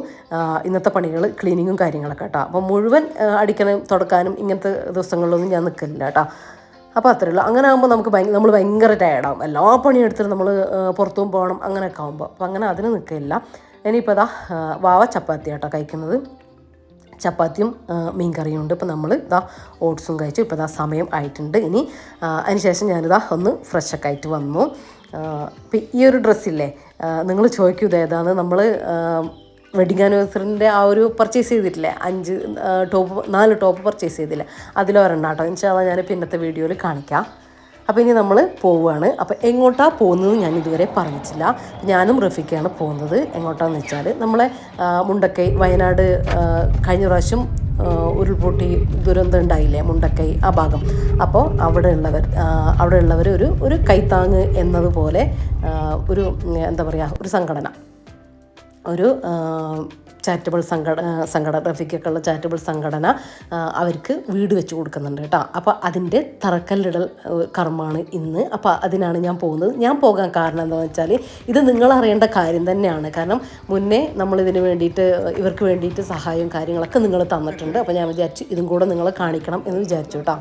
ഇന്നത്തെ പണികൾ, ക്ലീനിങ്ങും കാര്യങ്ങളൊക്കെ കേട്ടോ. അപ്പോൾ മുഴുവൻ അടിക്കാനും തുടക്കാനും ഇങ്ങനത്തെ ദിവസങ്ങളിലൊന്നും ഞാൻ നിൽക്കില്ല കേട്ടോ. അപ്പോൾ അത്രയേ ഉള്ളൂ. അങ്ങനെ ആകുമ്പോൾ നമ്മൾ ഭയങ്കര ടയർഡാവും. എല്ലാ പണിയും എടുത്തിട്ട് നമ്മൾ പുറത്തും പോകണം, അങ്ങനെയൊക്കെ ആകുമ്പോൾ. അപ്പോൾ അങ്ങനെ അതിന് നിൽക്കില്ല. ഇനിയിപ്പോൾ ഇതാ വാവ ചപ്പാത്തി കേട്ടോ കഴിക്കുന്നത്. ചപ്പാത്തിയും മീൻ കറിയും ഉണ്ട്. ഇപ്പോൾ നമ്മൾ ഓട്സും കഴിച്ചു. ഇപ്പോൾ സമയം ആയിട്ടുണ്ട്. ഇനി അതിന് ശേഷം ഞാനിതാ ഒന്ന് ഫ്രഷൊക്കെ ആയിട്ട് വന്നു. ഇപ്പം ഈ ഒരു ഡ്രസ്സില്ലേ, നിങ്ങൾ ചോദിക്കും ഇതേതാണ്, നമ്മൾ വെഡിങ് ആനിവേഴ്സറിൻ്റെ ആ ഒരു പർച്ചേസ് ചെയ്തിട്ടില്ലേ, 4 ടോപ്പ് പർച്ചേസ് ചെയ്തില്ലേ, അതിലൊരെണ്ണം കേട്ടോ. ഇൻഷാല്ലാ ഞാൻ പിന്നത്തെ വീഡിയോയിൽ കാണിക്കാം. അപ്പോൾ ഇനി നമ്മൾ പോവുകയാണ്. അപ്പോൾ എങ്ങോട്ടാണ് പോകുന്നത് ഞാൻ ഇതുവരെ പറഞ്ഞിട്ടില്ല. ഞാനും റഫീഖയാണ് പോകുന്നത്. എങ്ങോട്ടാണെന്ന് വെച്ചാൽ നമ്മളെ മുണ്ടക്കൈ, വയനാട് കഴിഞ്ഞ പ്രാവശ്യം ഉരുൾപൊട്ടി ദുരന്തം ഉണ്ടായില്ലേ, മുണ്ടക്കൈ ആ ഭാഗം. അപ്പോൾ അവിടെയുള്ളവർ ഒരു കൈത്താങ്ങ് എന്നതുപോലെ ഒരു എന്താ പറയുക, ഒരു സംഘടന, ഒരു ചാരിറ്റബിൾ സംഘടന റഫീഖൊക്കെയുള്ള ചാരിറ്റബിൾ സംഘടന അവർക്ക് വീട് വെച്ച് കൊടുക്കുന്നുണ്ട് കേട്ടോ. അപ്പോൾ അതിൻ്റെ തറക്കല്ലിടൽ കർമ്മമാണ് ഇന്ന്. അപ്പോൾ അതിനാണ് ഞാൻ പോകുന്നത്. ഞാൻ പോകാൻ കാരണം എന്താണെന്ന് വെച്ചാൽ ഇത് നിങ്ങളറിയേണ്ട കാര്യം തന്നെയാണ്. കാരണം മുന്നേ നമ്മളിതിന് വേണ്ടിയിട്ട്, ഇവർക്ക് വേണ്ടിയിട്ട് സഹായവും കാര്യങ്ങളൊക്കെ നിങ്ങൾ തന്നിട്ടുണ്ട്. അപ്പോൾ ഞാൻ വിചാരിച്ചു ഇതും കൂടെ നിങ്ങളെ കാണിക്കണം എന്ന് വിചാരിച്ചു കേട്ടോ.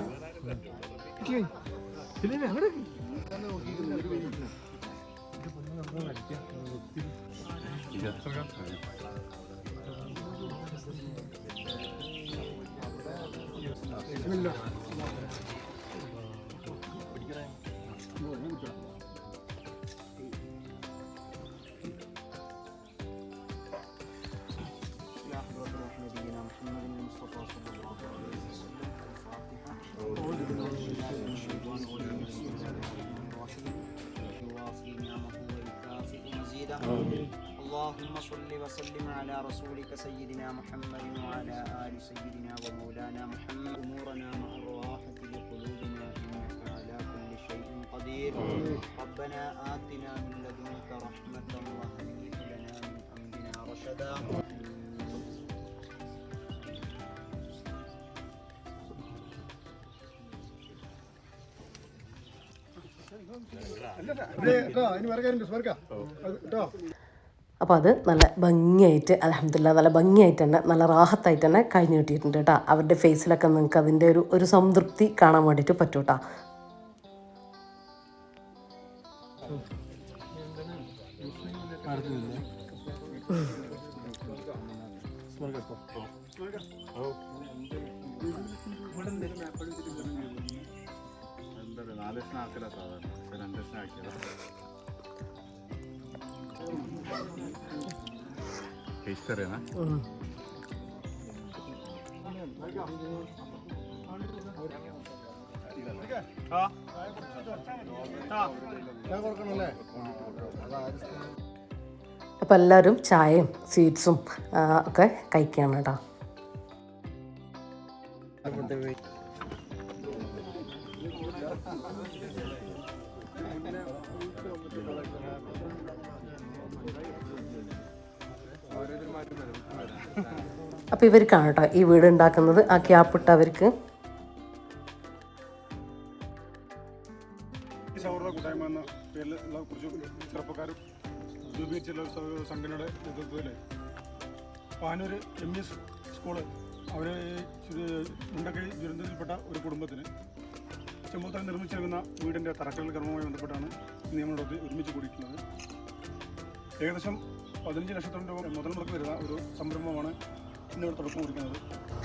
اللهم صل وسلم على رسولك سيدنا محمد وعلى آل سيدنا ومولانا محمد. أمورنا مع الراحة لقلوبنا إنك على كل شيء قدير. ربنا آتنا من لدنك رحمة وهيئ لنا من أمرنا رشدا. അപ്പോൾ അത് നല്ല ഭംഗിയായിട്ട് അൽഹംദുലില്ലാ നല്ല ഭംഗിയായിട്ട് തന്നെ നല്ല റാഹത്തായിട്ട് തന്നെ കഴിഞ്ഞ് കിട്ടിയിട്ടുണ്ട് കേട്ടോ. അവരുടെ ഫേസിലൊക്കെ നിങ്ങൾക്ക് അതിൻ്റെ ഒരു സംതൃപ്തി കാണാൻ വേണ്ടിയിട്ട് പറ്റും കേട്ടോ. അപ്പോൾ എല്ലാവരും ചായയും സ്വീറ്റ്സും ഒക്കെ കഴിക്കുകയാണ് കേട്ടോ. അപ്പോൾ ഇവർക്കാണ് കേട്ടോ ഈ വീട് ഉണ്ടാക്കുന്നത്, ആ ക്യാപ്പിട്ട അവർക്ക്. സൗഹൃദ കൂട്ടായ്മ എന്ന പേരിലുള്ള കുറച്ച് ചെറുപ്പക്കാരും രൂപീകരിച്ചുള്ള സംഘടനയുടെ നേതൃത്വത്തിൽ പാനൂർ MS സ്കൂള് അവർ മുണ്ടക്കൈ ദുരന്തത്തിൽപ്പെട്ട ഒരു കുടുംബത്തിന് ചെമ്പൂത്താൻ നിർമ്മിച്ചിരിക്കുന്ന വീടിൻ്റെ തറക്കൽ കർമ്മവുമായി ബന്ധപ്പെട്ടാണ് ഇന്ന് നമ്മളോട് ഒരുമിച്ച് കൂടിയിട്ടുള്ളത്. ഏകദേശം 15 ലക്ഷത്തോളം രൂപ മുതൽ മുടക്ക് വരുന്ന ഒരു സംരംഭമാണ് ഇന്നിവിടെ തുടക്കം കുറിക്കുന്നത്.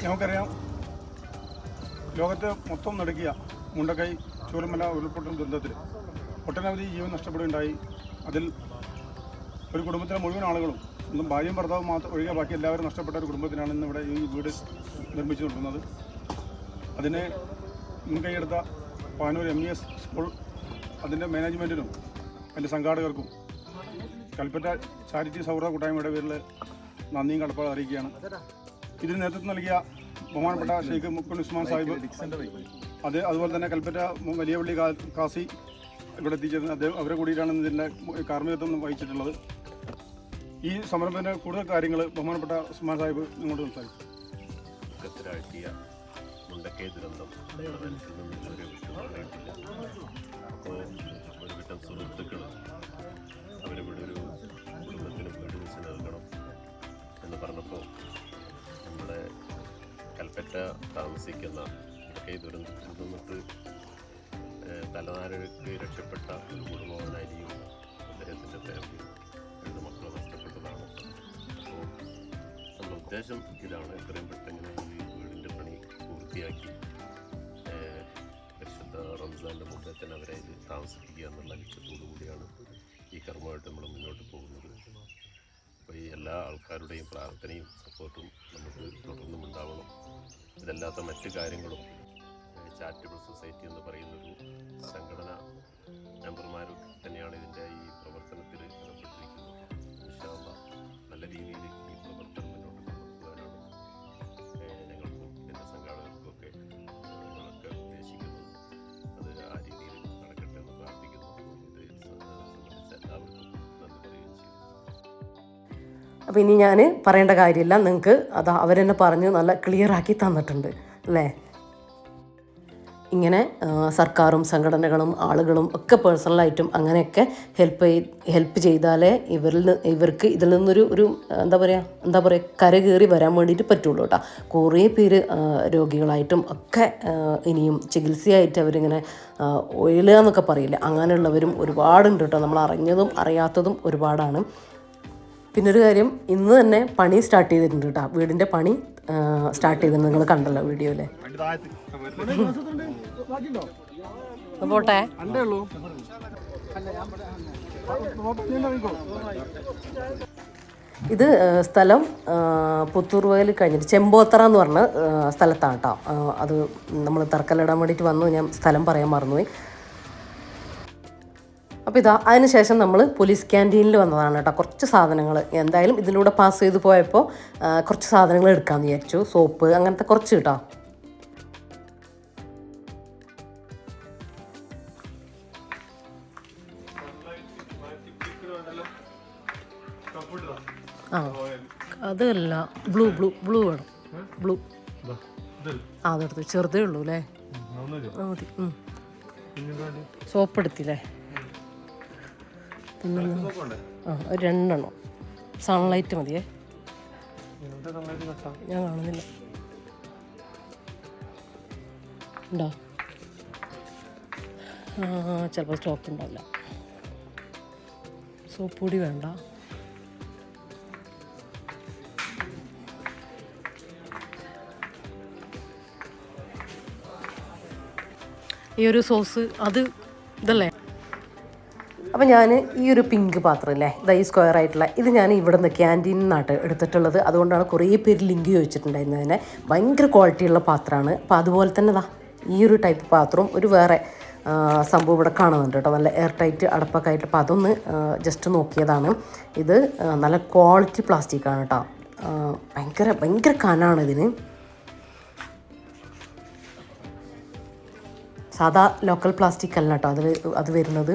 നമുക്കറിയാം, ലോകത്തെ മൊത്തം നടുക്കിയ മുണ്ടക്കൈ ചൂരൽമല ഉരുൾപൊട്ടൽ ദുരന്തത്തിൽ ഒട്ടനവധി ജീവൻ നഷ്ടപ്പെടുകയുണ്ടായി. അതിൽ ഒരു കുടുംബത്തിലെ മുഴുവൻ ആളുകളും സ്വന്തം ഭാര്യയും ഭർത്താവും മാത്രം ഒഴികെ ബാക്കി എല്ലാവരും നഷ്ടപ്പെട്ട ഒരു കുടുംബത്തിനാണ് ഇന്നിവിടെ ഈ വീട് നിർമ്മിച്ചു കൊടുക്കുന്നത്. അതിനെ മുൻകൈയെടുത്ത പാനൂർ MES സ്കൂൾ അതിൻ്റെ മാനേജ്മെൻറ്റിനും അതിൻ്റെ സംഘാടകർക്കും കൽപ്പറ്റ ചാരിറ്റി സൗഹൃദ കൂട്ടായ്മയുടെ പേരിൽ നന്ദിയും കടപ്പാട് അറിയിക്കുകയാണ്. ഇതിന് നേതൃത്വം നൽകിയ ബഹുമാനപ്പെട്ട ഷെയ്ഖ് മുക്കുൽ ഉസ്മാൻ സാഹിബ്, അതുപോലെ തന്നെ കൽപ്പറ്റ വലിയ പള്ളി കാസി ഇവിടെ എത്തിച്ചേർന്ന് അവരെ കൂടിയിട്ടാണ് ഇതിൻ്റെ കാർമ്മികത്വം വഹിച്ചിട്ടുള്ളത്. ഈ സംരംഭത്തിൻ്റെ കൂടുതൽ കാര്യങ്ങൾ ബഹുമാനപ്പെട്ട ഉസ്മാൻ സാഹിബ് നിങ്ങളോട് സംസാരിക്കും. മുണ്ടക്കൈ ദുരന്തം അപ്പോൾ ഒരുവിധം സുഹൃത്തുക്കൾ അവരിവിടെ ഒരു കുടുംബത്തിന് വീട് വെച്ച് നൽകണം എന്ന് പറഞ്ഞപ്പോൾ നമ്മുടെ കൽപ്പറ്റ താമസിക്കുന്ന മുണ്ടക്കൈ ദുരന്തത്തിൽ നിന്നിട്ട് തലനാരിഴക്ക് രക്ഷപ്പെട്ട ഒരു കുടുംബമാണ് അരിയും അദ്ദേഹത്തിൻ്റെ ഫാമിലിയും 2 മക്കളെ നഷ്ടപ്പെട്ടതാണ്. അപ്പോൾ നമ്മുടെ ഉദ്ദേശം ഇതാണ്, എത്രയും പെട്ടെന്ന് ഈ വീടിൻ്റെ പണി പൂർത്തിയാക്കി പരിശുദ്ധ റംസാൻ്റെ മുമ്പേ തന്നെ അവരെ ഇത് താമസിപ്പിക്കുക എന്നുള്ള ലക്ഷ്യത്തോടു കൂടിയാണ് ഈ കർമ്മമായിട്ട് നമ്മൾ മുന്നോട്ട് പോകുന്നത്. അപ്പോൾ ഈ എല്ലാ ആൾക്കാരുടെയും പ്രാർത്ഥനയും സപ്പോർട്ടും നമുക്ക് തുടർന്നും ഉണ്ടാവണം. ഇതല്ലാത്ത മറ്റ് കാര്യങ്ങളും ചാരിറ്റബിൾ സൊസൈറ്റി എന്ന് പറയുന്നൊരു സംഘടന മെമ്പർമാർ തന്നെയാണ് ഇതിൻ്റെ ഈ പ്രവർത്തനത്തിൽ ഏർപ്പെട്ടിരിക്കുന്നത്. ഇൻഷാ അല്ലാഹ് നല്ല രീതിയിൽ ഈ പ്രവർത്തനം മുന്നോട്ട് കൊണ്ടുപോകാനാണ് ഞങ്ങൾക്കും ഇതിൻ്റെ സംഘാടകർക്കുമൊക്കെ ഞങ്ങളൊക്കെ ഉദ്ദേശിക്കുന്നത്. അത് ആ രീതിയിൽ നടക്കട്ടെ എന്ന് പ്രാർത്ഥിക്കുന്നു. ഇത് സംബന്ധിച്ച എല്ലാവർക്കും നന്ദി പറയുകയും ചെയ്യുന്നു. അപ്പോൾ ഇനി ഞാൻ പറയേണ്ട കാര്യമില്ല, നിങ്ങൾക്ക് അത് അവരെന്നെ പറഞ്ഞ് നല്ല ക്ലിയറാക്കി തന്നിട്ടുണ്ട് അല്ലേ. ഇങ്ങനെ സർക്കാരും സംഘടനകളും ആളുകളും ഒക്കെ പേഴ്സണലായിട്ടും അങ്ങനെയൊക്കെ ഹെൽപ്പ് ചെയ്താലേ ഇവർക്ക് ഇതിൽ നിന്നൊരു എന്താ പറയുക കരകയറി വരാൻ വേണ്ടിയിട്ട് പറ്റുള്ളൂ കേട്ടോ. കുറേ പേര് രോഗികളായിട്ടും ഒക്കെ ഇനിയും ചികിത്സയായിട്ട് അവരിങ്ങനെ ഒയിലുക എന്നൊക്കെ പറയില്ല, അങ്ങനെയുള്ളവരും ഒരുപാടുണ്ട് കേട്ടോ. നമ്മൾ അറിഞ്ഞതും അറിയാത്തതും ഒരുപാടാണ്. പിന്നൊരു കാര്യം, ഇന്ന് തന്നെ പണി സ്റ്റാർട്ട് ചെയ്തിട്ടുണ്ട് കേട്ടോ. വീടിൻ്റെ പണി സ്റ്റാർട്ട് ചെയ്തിട്ടുണ്ട്, നിങ്ങൾ കണ്ടല്ലോ വീഡിയോയിൽ. പോട്ടെ, ഇത് സ്ഥലം പുത്തൂർ വയൽ കഴിഞ്ഞിട്ട് ചെമ്പോത്തറ എന്ന് പറഞ്ഞ സ്ഥലത്താണ് കേട്ടോ. അത് നമ്മൾ തറക്കല്ലിടാൻ വേണ്ടിയിട്ട് വന്നു, ഞാൻ സ്ഥലം പറയാൻ മറന്നുപോയി. അപ്പോൾ അതിനുശേഷം നമ്മൾ പോലീസ് ക്യാൻറ്റീനിൽ വന്നതാണ് കേട്ടോ. കുറച്ച് സാധനങ്ങൾ എന്തായാലും ഇതിലൂടെ പാസ് ചെയ്ത് പോയപ്പോൾ കുറച്ച് സാധനങ്ങൾ എടുക്കാമെന്ന് വിചാരിച്ചു. സോപ്പ് അങ്ങനത്തെ കുറച്ച് കേട്ടോ. ആ അതല്ല, ബ്ലൂ വേണം. ബ്ലൂ അതെടുത്ത് ചെറുതേ ഉള്ളൂ അല്ലേ. മതി. സോപ്പ് എടുത്തില്ലേ? പിന്നെ ഒരു 2 എണ്ണം സൺലൈറ്റ് മതിയേ. ഞാൻ കാണുന്നില്ല, ഉണ്ടോ? ചിലപ്പോൾ സ്റ്റോക്ക് ഉണ്ടാവില്ല. സോപ്പ് പൊടി വേണ്ട. ഈ ഒരു സോസ് അത് ഇതല്ലേ. അപ്പോൾ ഞാൻ ഈ ഒരു പിങ്ക് പാത്രം ഇല്ലേ, ഇതാ ഈ സ്ക്വയർ ആയിട്ടുള്ള ഇത് ഞാൻ ഇവിടെ നിന്ന് ക്യാൻറ്റീനിൽ നിന്നാണ് എടുത്തിട്ടുള്ളത്. അതുകൊണ്ടാണ് കുറേ പേര് ലിങ്ക് ചോദിച്ചിട്ടുണ്ടായിരുന്നത്. തന്നെ ഭയങ്കര ക്വാളിറ്റിയുള്ള പാത്രമാണ്. അപ്പോൾ അതുപോലെ തന്നെ ഇതാ ഈ ഒരു ടൈപ്പ് പാത്രവും ഒരു വേറെ സംഭവം ഇവിടെ കാണുന്നുണ്ട് കേട്ടോ, നല്ല എയർ ടൈറ്റ് അടപ്പൊക്കെ ആയിട്ട്. അപ്പോൾ അതൊന്ന് ജസ്റ്റ് നോക്കിയതാണ്. ഇത് നല്ല ക്വാളിറ്റി പ്ലാസ്റ്റിക്കാണ് കേട്ടോ, ഭയങ്കര കനാണ് ഇതിന്. സാധാ ലോക്കൽ പ്ലാസ്റ്റിക് അല്ല കേട്ടോ അത് വരുന്നത്.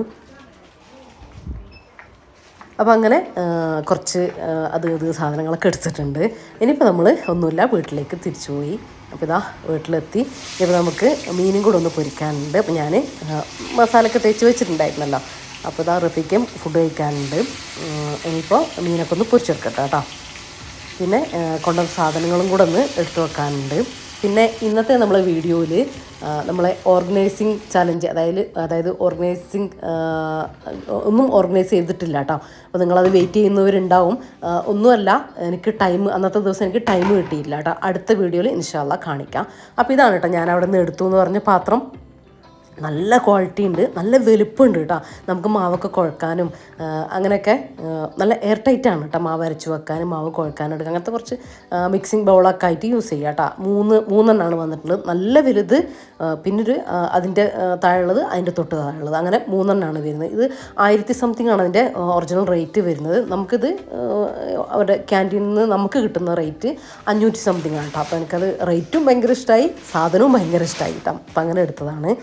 അപ്പോൾ അങ്ങനെ കുറച്ച് ഇത് സാധനങ്ങളൊക്കെ എടുത്തിട്ടുണ്ട്. ഇനിയിപ്പോൾ നമ്മൾ ഒന്നുമില്ല, വീട്ടിലേക്ക് തിരിച്ചു പോയി. അപ്പോൾ ഇതാ വീട്ടിലെത്തി. ഇപ്പോൾ നമുക്ക് മീനും കൂടെ ഒന്ന് പൊരിക്കാനുണ്ട്. അപ്പോൾ ഞാൻ മസാലയൊക്കെ തേച്ച് വെച്ചിട്ടുണ്ടായിരുന്നല്ലോ. അപ്പോൾ ഇതാ റഫിക്കും ഫുഡ് കഴിക്കാനുണ്ട്. ഇനിയിപ്പോൾ മീനൊക്കെ ഒന്ന് പൊരിച്ചെടുക്കട്ടെ കേട്ടോ. പിന്നെ കൊണ്ടുവന്ന സാധനങ്ങളും കൂടെ ഒന്ന് എടുത്തു വെക്കാനുണ്ട്. പിന്നെ ഇന്നത്തെ നമ്മളെ വീഡിയോയിൽ നമ്മളെ ഓർഗനൈസിങ് ചാലഞ്ച്, അതായത് ഓർഗനൈസിങ് ഒന്നും ഓർഗനൈസ് ചെയ്തിട്ടില്ല കേട്ടോ. അപ്പോൾ നിങ്ങളത് വെയിറ്റ് ചെയ്യുന്നവരുണ്ടാവും. ഒന്നുമല്ല, അന്നത്തെ ദിവസം എനിക്ക് ടൈം കിട്ടിയില്ല കേട്ടോ. അടുത്ത വീഡിയോയിൽ ഇൻഷാ അല്ലാഹ് കാണിക്കാം. അപ്പോൾ ഇതാണ് കേട്ടോ ഞാൻ അവിടെ നിന്ന് എടുത്തു എന്ന് പറഞ്ഞ പാത്രം. നല്ല ക്വാളിറ്റി ഉണ്ട്, നല്ല വലുപ്പമുണ്ട് കേട്ടോ. നമുക്ക് മാവൊക്കെ കുഴക്കാനും അങ്ങനെയൊക്കെ നല്ല എയർ ടൈറ്റാണ് കേട്ടോ. മാവ് അരച്ച് വെക്കാനും മാവ് കുഴക്കാനും എടുക്കുക, അങ്ങനത്തെ കുറച്ച് മിക്സിങ് ബൗളൊക്കെ ആയിട്ട് യൂസ് ചെയ്യുക കേട്ടോ. മൂന്നെണ്ണമാണ് വന്നിട്ടുള്ളത്. നല്ല വലുത്, പിന്നൊരു അതിൻ്റെ താഴെയുള്ളത്, അതിൻ്റെ തൊട്ട് താഴെയുള്ളത്, അങ്ങനെ 3 എണ്ണമാണ് വരുന്നത്. ഇത് 1000 സംതിങ് ആണ് അതിൻ്റെ ഒറിജിനൽ റേറ്റ് വരുന്നത്. നമുക്കിത് അവരുടെ ക്യാൻറ്റീനിൽ നിന്ന് നമുക്ക് കിട്ടുന്ന റേറ്റ് 500 സംതിങ് ആണ് കേട്ടോ. അപ്പോൾ എനിക്കത് റേറ്റും ഭയങ്കര ഇഷ്ടമായി, സാധനവും ഭയങ്കര ഇഷ്ടമായി കേട്ടോ. അപ്പം അങ്ങനെ എടുത്തതാണ്.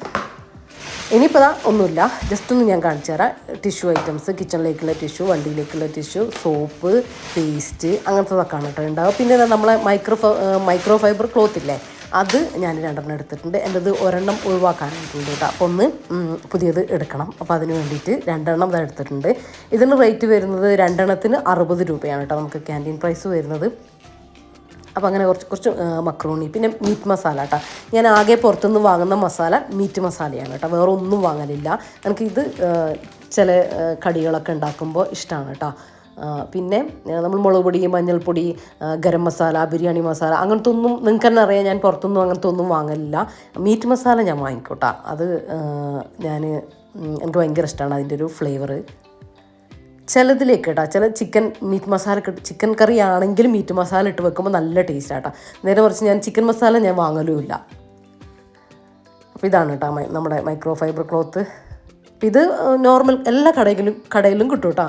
ഇനിയിപ്പോൾ ഒന്നുമില്ല, ജസ്റ്റ് ഒന്ന് ഞാൻ കാണിച്ചു തരാം. ടിഷ്യൂ ഐറ്റംസ്, കിച്ചണിലേക്കുള്ള ടിഷ്യൂ, വണ്ടിയിലേക്കുള്ള ടിഷ്യൂ, സോപ്പ്, പേസ്റ്റ്, അങ്ങനത്തതൊക്കെയാണ് കേട്ടോ ഉണ്ടാവുക. പിന്നെ നമ്മളെ മൈക്രോ ഫൈബർ ക്ലോത്ത് ഇല്ലേ, അത് ഞാൻ 2 എടുത്തിട്ടുണ്ട്. എൻ്റെത് 1 ഒഴിവാക്കാനായിട്ടുണ്ട് കേട്ടോ. അപ്പോൾ ഒന്ന് പുതിയത് എടുക്കണം. അപ്പോൾ അതിന് വേണ്ടിയിട്ട് 2 എടുത്തിട്ടുണ്ട്. ഇതിന് റേറ്റ് വരുന്നത് 2 60 രൂപയാണ് കേട്ടോ നമുക്ക് ക്യാൻറ്റീൻ പ്രൈസ് വരുന്നത്. അപ്പോൾ അങ്ങനെ കുറച്ച് മക്രോണി, പിന്നെ മീറ്റ് മസാല കേട്ടോ. ഞാൻ ആകെ പുറത്തുനിന്ന് വാങ്ങുന്ന മസാല മീറ്റ് മസാലയാണ് കേട്ടോ, വേറെ ഒന്നും വാങ്ങലില്ല. എനിക്കിത് ചില കടികളൊക്കെ ഉണ്ടാക്കുമ്പോൾ ഇഷ്ടമാണ് കേട്ടോ. പിന്നെ നമ്മൾ മുളക് പൊടി, മഞ്ഞൾപ്പൊടി, ഗരം മസാല, ബിരിയാണി മസാല, അങ്ങനത്തെ ഒന്നും നിങ്ങൾക്ക് തന്നെ അറിയാം, ഞാൻ പുറത്തൊന്നും അങ്ങനത്തെ ഒന്നും വാങ്ങലില്ല. മീറ്റ് മസാല ഞാൻ വാങ്ങിക്കോട്ടെ. അത് എനിക്ക് ഭയങ്കര ഇഷ്ടമാണ് അതിൻ്റെ ഒരു ഫ്ലേവറ്. ചിലതിലേക്ക് കേട്ടോ, ചില മീറ്റ് മസാല ചിക്കൻ കറി ആണെങ്കിലും മീറ്റ് മസാല ഇട്ട് വെക്കുമ്പോൾ നല്ല ടേസ്റ്റ് ആട്ടോ. നേരെ മറിച്ച് ഞാൻ ചിക്കൻ മസാല ഞാൻ വാങ്ങലുമില്ല. അപ്പോൾ ഇതാണ് കേട്ടോ നമ്മുടെ മൈക്രോ ഫൈബർ ക്ലോത്ത്. ഇത് നോർമൽ എല്ലാ കടയിലും കിട്ടും കേട്ടോ.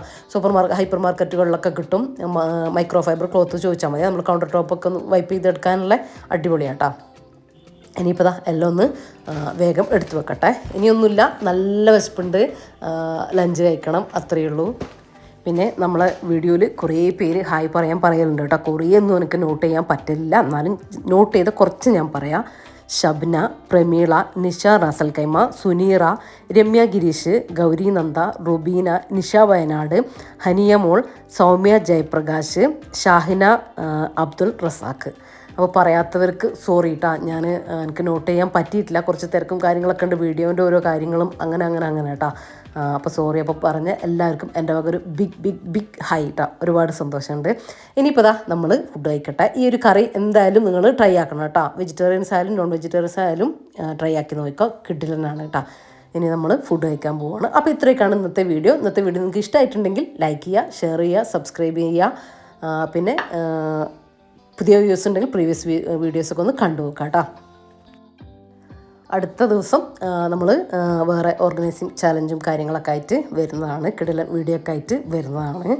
ഹൈപ്പർ മാർക്കറ്റുകളിലൊക്കെ കിട്ടും. മൈക്രോ ഫൈബർ ക്ലോത്ത് ചോദിച്ചാൽ മതി. നമ്മൾ കൗണ്ടർ ടോപ്പൊക്കെ ഒന്ന് വൈപ്പ് ചെയ്തെടുക്കാനുള്ള അടിപൊളിയാട്ടോ. ഇനിയിപ്പോൾ എല്ലാം ഒന്ന് വേഗം എടുത്തു വെക്കട്ടെ. ഇനിയൊന്നുമില്ല, നല്ല വിശപ്പുണ്ട്, ലഞ്ച് കഴിക്കണം, അത്രയേ ഉള്ളൂ. പിന്നെ നമ്മളെ വീഡിയോയിൽ കുറേ പേര് ഹായ് പറയലുണ്ട് കേട്ടോ. കുറേ ഒന്നും എനിക്ക് നോട്ട് ചെയ്യാൻ പറ്റില്ല, എന്നാലും നോട്ട് ചെയ്ത കുറച്ച് ഞാൻ പറയാം. ഷബ്ന, പ്രമീള, നിഷ റാസൽ കൈമ, സുനീറ, രമ്യ ഗിരീഷ്, ഗൗരി നന്ദ, റുബീന, നിഷ വയനാട്, ഹനിയ മോൾ, സൗമ്യ ജയപ്രകാശ്, ഷാഹിന അബ്ദുൾ റസാഖ്. അപ്പോൾ പറയാത്തവർക്ക് സോറി കേട്ടോ, എനിക്ക് നോട്ട് ചെയ്യാൻ പറ്റിയിട്ടില്ല. കുറച്ച് തിരക്കും കാര്യങ്ങളൊക്കെ ഉണ്ട്, വീഡിയോൻ്റെ ഓരോ കാര്യങ്ങളും അങ്ങനെ കേട്ടോ. അപ്പോൾ സോറി. അപ്പോൾ പറഞ്ഞ എല്ലാവർക്കും എൻ്റെ വക ഒരു ബിഗ് ഹൈ കേട്ടോ. ഒരുപാട് സന്തോഷമുണ്ട്. ഇനിയിപ്പോൾ നമ്മൾ ഫുഡ് കഴിക്കട്ടെ. ഈ ഒരു കറി എന്തായാലും നിങ്ങൾ ട്രൈ ആക്കണം കേട്ടോ. വെജിറ്റേറിയൻസ് ആയാലും നോൺ വെജിറ്റേറിയൻസ് ആയാലും ട്രൈ ആക്കി നോക്കിക്കോ, കിഡിലനാണ് കേട്ടോ. ഇനി നമ്മൾ ഫുഡ് കഴിക്കാൻ പോവുകയാണ്. അപ്പോൾ ഇത്രയൊക്കെയാണ് ഇന്നത്തെ വീഡിയോ നിങ്ങൾക്ക് ഇഷ്ടമായിട്ടുണ്ടെങ്കിൽ ലൈക്ക് ചെയ്യുക, ഷെയർ ചെയ്യുക, സബ്സ്ക്രൈബ് ചെയ്യുക. പിന്നെ പുതിയ വ്യൂസ് ഉണ്ടെങ്കിൽ പ്രീവിയസ് വീഡിയോസൊക്കെ ഒന്ന് കണ്ടു നോക്കാം കേട്ടോ. അടുത്ത ദിവസം നമ്മൾ വേറെ ഓർഗനൈസിങ് ചാലഞ്ചും കാര്യങ്ങളൊക്കെ ആയിട്ട് വരുന്നതാണ്, കിടിലൻ വീഡിയോ ഒക്കെ ആയിട്ട് വരുന്നതാണ്.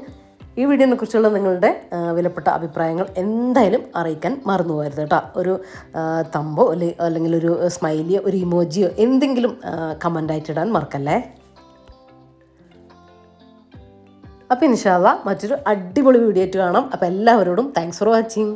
ഈ വീഡിയോനെ കുറിച്ചുള്ള നിങ്ങളുടെ വിലപ്പെട്ട അഭിപ്രായങ്ങൾ എന്തായാലും അറിയിക്കാൻ മറന്നു പോകരുത് കേട്ടോ. ഒരു തമ്പോ അല്ലെങ്കിൽ ഒരു സ്മൈലിയോ ഒരു ഇമോജിയോ എന്തെങ്കിലും കമൻ്റായിട്ട് ഇടാൻ മറക്കല്ലേ. അപ്പോൾ ഇൻഷാ അല്ലാഹ് മറ്റൊരു അടിപൊളി വീഡിയോ ആയിട്ട് കാണാം. അപ്പോൾ എല്ലാവരോടും താങ്ക്സ് ഫോർ വാച്ചിങ്.